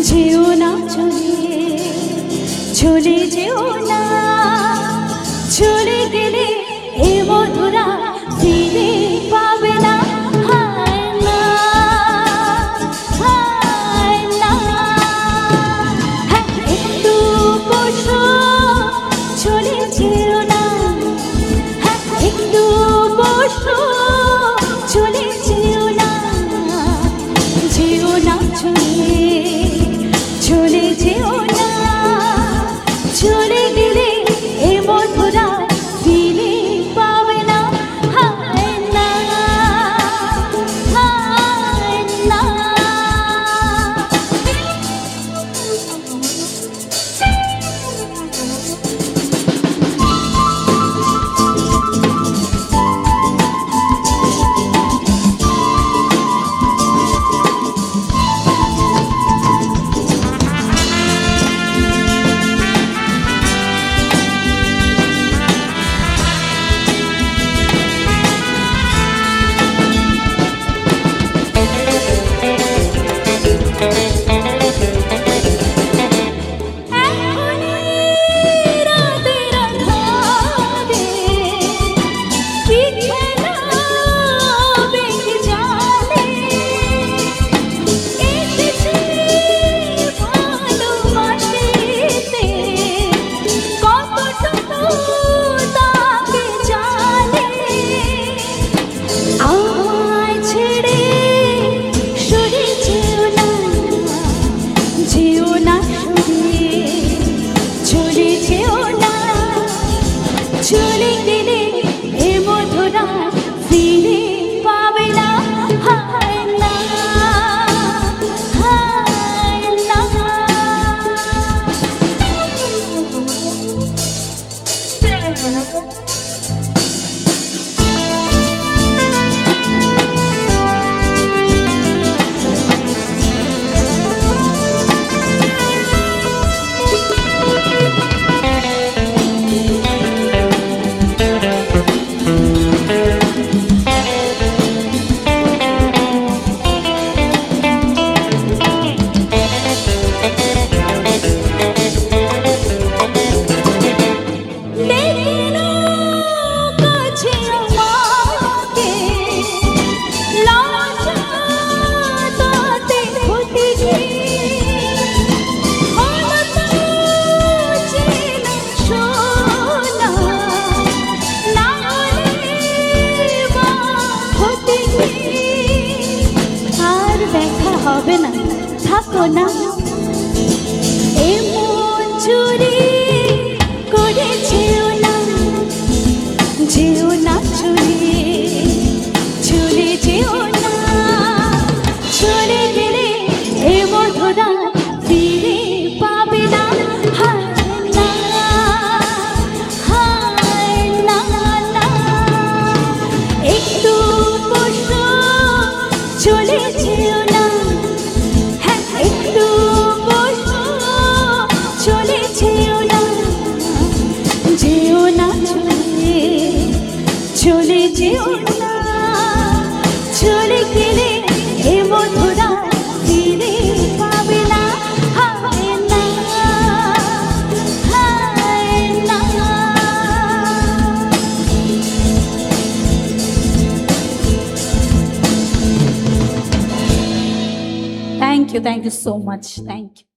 যেও না চলে, চলে যেও না, চলে গেলে এ মধুরা ফিরে পাবে না। হায় না, হায় না, হ্যাঁ একটু বসো, চলে যেও না, হ্যাঁ একটু বসো, চলে যেও না, যেও না চলে, চলে যেও না, চলে গেলে এ মধুরা ফিরে পাবে না। হায় না, হায় না। চলে গেলে এ মধুরা ফিরে পাবে না। হায় না, হায় না। হবে না, থাকো না, এমন চুরি করে যেও না, যেও না চলে, চলে যেও না, চলে গেলে এ মধুরা ফিরে পাবে না। হায় না, হায় না, না। একটু বসো, চলে যেও না, চলে যেও না, চলে গেলে এ মধুরা ফিরে পাবে না। হায় না, হায় না। Thank you so much. Thank you.